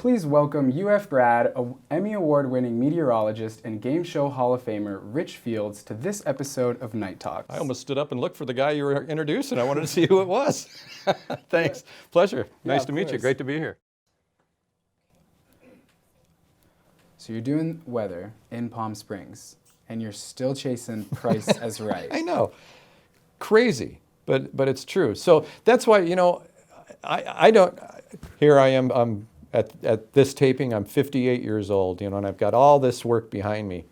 Please welcome UF grad, Emmy Award-winning meteorologist, and Game Show Hall of Famer Rich Fields to this episode of Night Talks. I almost stood up and looked for the guy you were introducing. I wanted to see who it was. Thanks. Pleasure. Nice to meet you. Great to be here. So you're doing weather in Palm Springs, and you're still chasing Price as Right. I know. Crazy, but it's true. So that's why, I don't, here I am, I'm at this taping, I'm 58 years old, and I've got all this work behind me.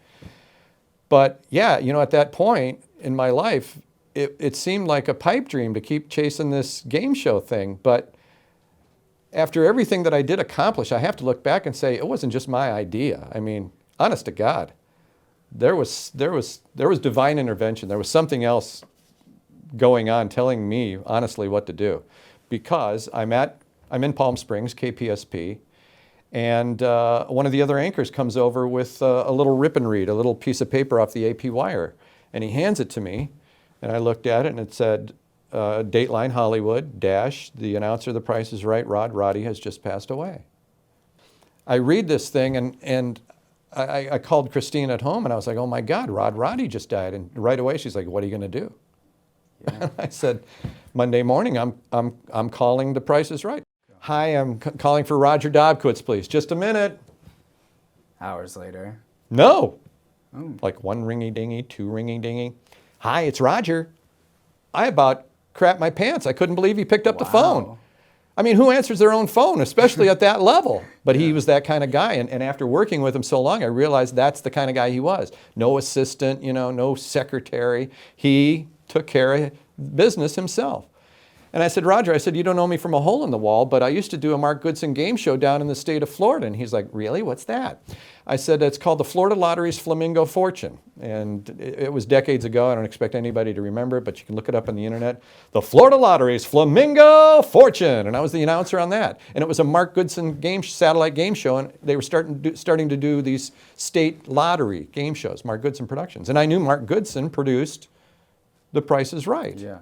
But yeah, at that point in my life, it seemed like a pipe dream to keep chasing this game show thing. But after everything that I did accomplish, I have to look back and say, it wasn't just my idea. I mean, honest to God, there was divine intervention. There was something else going on telling me honestly what to do, because I'm in Palm Springs, KPSP, and one of the other anchors comes over with a little rip and read, a little piece of paper off the AP wire, and he hands it to me, and I looked at it, and it said, Dateline Hollywood, the announcer, The Price is Right, Rod Roddy, has just passed away. I read this thing, and I called Christine at home, and I was like, oh my God, Rod Roddy just died. And right away, she's like, what are you going to do? Yeah. I said, Monday morning, I'm calling The Price is Right. Hi, I'm calling for Roger Dobkowitz, please. Just a minute. Hours later. No. Oh. Like one ringy-dingy, two ringy-dingy. Hi, it's Roger. I about crap my pants. I couldn't believe he picked up the phone. I mean, who answers their own phone, especially at that level? But he was that kind of guy. And after working with him so long, I realized that's the kind of guy he was. No assistant, no secretary. He took care of business himself. And I said, Roger, you don't know me from a hole in the wall, but I used to do a Mark Goodson game show down in the state of Florida. And he's like, really? What's that? I said, it's called the Florida Lottery's Flamingo Fortune. And it was decades ago. I don't expect anybody to remember it, but you can look it up on the internet. The Florida Lottery's Flamingo Fortune. And I was the announcer on that. And it was a Mark Goodson satellite game show. And they were starting to do these state lottery game shows, Mark Goodson Productions. And I knew Mark Goodson produced The Price is Right. Yeah.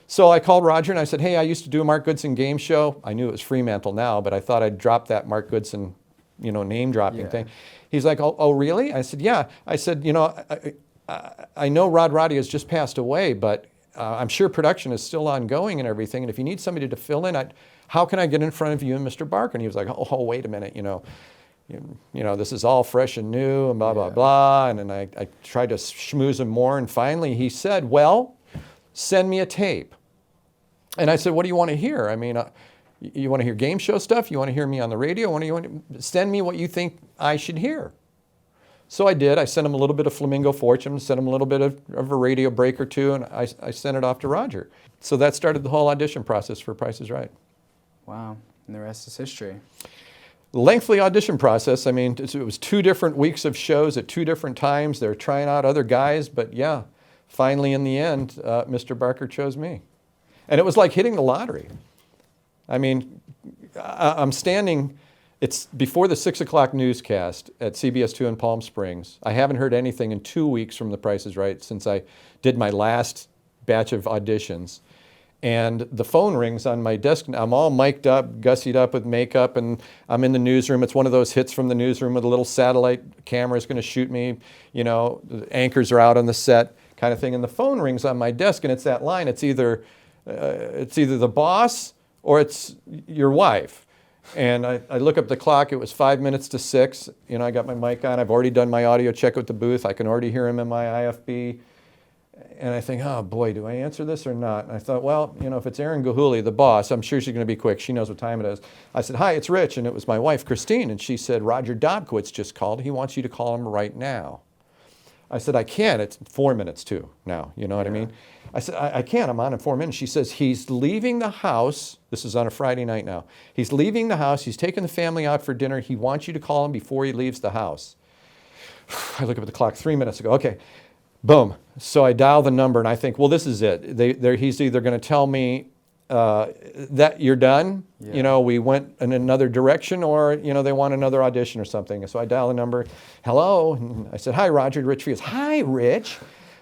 So I called Roger and I said, hey, I used to do a Mark Goodson game show. I knew it was Fremantle now, but I thought I'd drop that Mark Goodson, name dropping thing. He's like, oh, really? I said, yeah. I said, I know Rod Roddy has just passed away, but I'm sure production is still ongoing and everything. And if you need somebody to fill in, how can I get in front of you and Mr. Barker? And he was like, oh, wait a minute, this is all fresh and new and blah, blah, blah. And then I tried to schmooze him more. And finally he said, well, send me a tape. And I said, what do you want to hear? I mean, you want to hear game show stuff? You want to hear me on the radio? Send me what you think I should hear. So I did. I sent him a little bit of Flamingo Fortune, sent him a little bit of a radio break or two, and I sent it off to Roger. So that started the whole audition process for Price is Right. Wow. And the rest is history. Lengthy audition process. I mean, it was 2 different weeks of shows at 2 different times. They were trying out other guys, but yeah, finally in the end, Mr. Barker chose me. And it was like hitting the lottery. I mean, I'm standing, it's before the 6 o'clock newscast at CBS 2 in Palm Springs. I haven't heard anything in 2 weeks from The Price is Right since I did my last batch of auditions. And the phone rings on my desk. I'm all mic'd up, gussied up with makeup, and I'm in the newsroom. It's one of those hits from the newsroom with a little satellite camera is going to shoot me. The anchors are out on the set kind of thing. And the phone rings on my desk, and it's that line. It's either the boss or it's your wife. And I look up the clock. It was 5 minutes to 6. I got my mic on. I've already done my audio check with the booth. I can already hear him in my IFB. And I think, oh boy, do I answer this or not? And I thought, well, if it's Erin Gahuli, the boss, I'm sure she's going to be quick. She knows what time it is. I said, hi, it's Rich. And it was my wife, Christine. And she said, Roger Dobkowitz just called. He wants you to call him right now. I said, I can't. It's 4 minutes to now. You know what I mean? I said, I can't. I'm on in 4 minutes. She says, he's leaving the house. This is on a Friday night now. He's leaving the house. He's taking the family out for dinner. He wants you to call him before he leaves the house. I look up at the clock 3 minutes ago. Okay, boom. So I dial the number and I think, well, this is it. He's either going to tell me that you're done, we went in another direction, or, they want another audition or something. So I dial the number. Hello. And I said, hi, Roger. Rich Fields. Hi, Rich.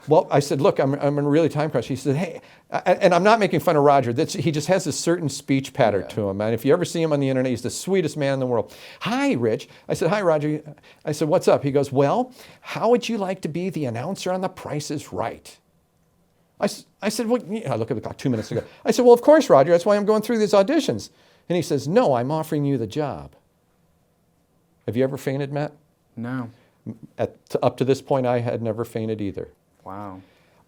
Well, I said, look, I'm in a really time crunch. He said, hey, and I'm not making fun of Roger. He just has a certain speech pattern to him. And if you ever see him on the internet, he's the sweetest man in the world. Hi, Rich. I said, hi, Roger. I said, what's up? He goes, well, how would you like to be the announcer on The Price is Right? I said, well, I look at the clock 2 minutes ago. I said, well, of course, Roger. That's why I'm going through these auditions. And he says, no, I'm offering you the job. Have you ever fainted, Matt? No. Up to this point, I had never fainted either. Wow.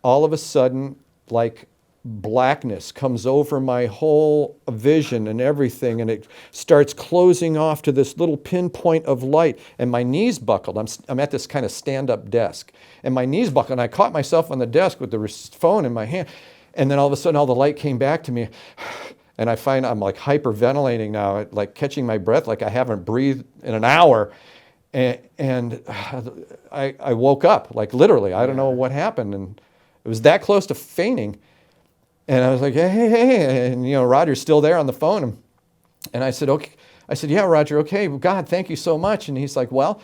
All of a sudden, like blackness comes over my whole vision and everything, and it starts closing off to this little pinpoint of light, and my knees buckled. I'm at this kind of stand-up desk, and my knees buckled, and I caught myself on the desk with the phone in my hand, and then all of a sudden, all the light came back to me, and I find I'm like hyperventilating now, like catching my breath like I haven't breathed in an hour. And I woke up, like literally, I don't know what happened. And it was that close to fainting. And I was like, hey. And, Roger's still there on the phone. And I said, okay. I said, yeah, Roger, okay. Well, God, thank you so much. And he's like, well,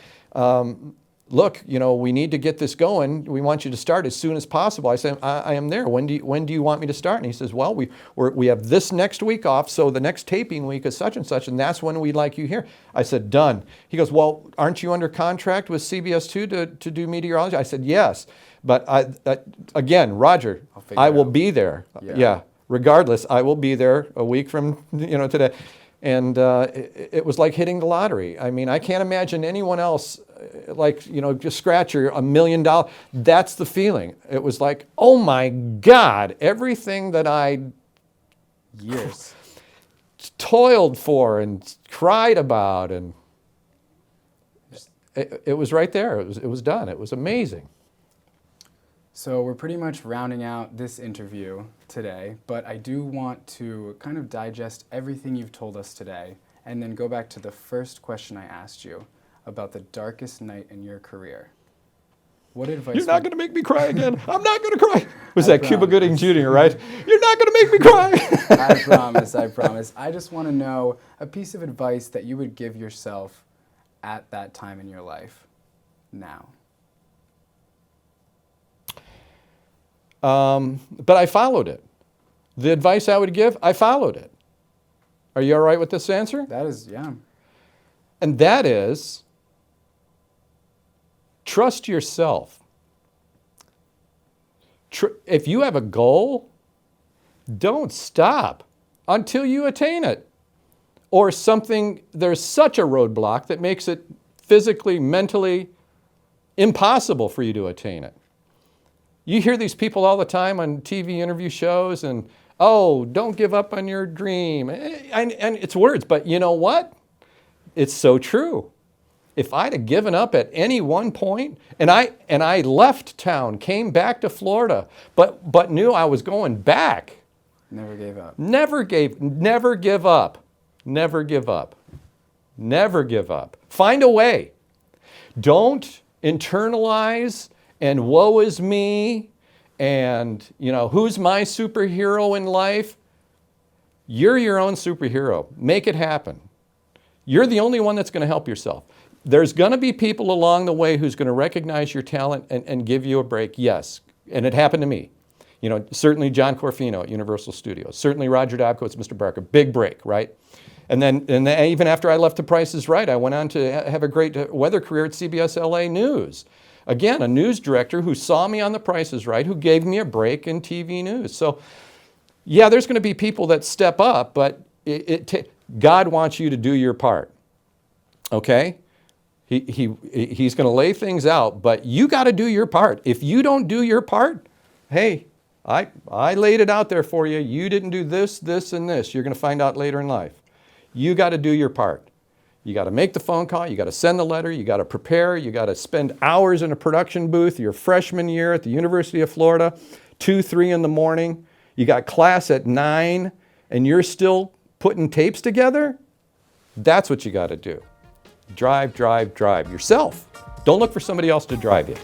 look, we need to get this going. We want you to start as soon as possible. I said, I am there. When do you want me to start? And he says, well, we have this next week off, so the next taping week is such and such, and that's when we'd like you here. I said, done. He goes, well, aren't you under contract with CBS2 to do meteorology? I said, yes. But again, Roger, I will be there. Yeah. Regardless, I will be there a week from today. And it was like hitting the lottery. I mean, I can't imagine anyone else just scratch your $1 million. That's the feeling. It was like, oh my God, everything that I years toiled for and cried about, and it was right there. It was done. It was amazing. So we're pretty much rounding out this interview today, but I do want to kind of digest everything you've told us today and then go back to the first question I asked you about the darkest night in your career. What advice? You're not going to make me cry again. I'm not going to cry. Was that Cuba Gooding Jr., right? You're not going to make me cry. I promise. I just want to know a piece of advice that you would give yourself at that time in your life now. But I followed it. The advice I would give, I followed it. Are you all right with this answer? That is, yeah. And that is, trust yourself. If you have a goal, don't stop until you attain it. Or there's such a roadblock that makes it physically, mentally impossible for you to attain it. You hear these people all the time on TV interview shows and, oh, don't give up on your dream. And it's words, but you know what? It's so true. If I'd have given up at any one point, and I left town, came back to Florida, but knew I was going back. Never gave up. Never give up. Never give up. Never give up. Find a way. Don't internalize and woe is me, and who's my superhero in life? You're your own superhero. Make it happen. You're the only one that's going to help yourself. There's going to be people along the way who's going to recognize your talent and give you a break, yes. And it happened to me. Certainly John Corfino at Universal Studios. Certainly Roger Dobkowitz, Mr. Barker. Big break, right? And then even after I left The Price is Right, I went on to have a great weather career at CBS LA News. Again, a news director who saw me on The Price is Right, who gave me a break in TV news. So, yeah, there's going to be people that step up, but God wants you to do your part, okay? He's going to lay things out, but you got to do your part. If you don't do your part, hey, I laid it out there for you. You didn't do this, this, and this. You're going to find out later in life. You got to do your part. You got to make the phone call, you got to send the letter, you got to prepare, you got to spend hours in a production booth your freshman year at the University of Florida, 2, 3 in the morning. You got class at 9 and you're still putting tapes together? That's what you got to do. Drive yourself. Don't look for somebody else to drive you.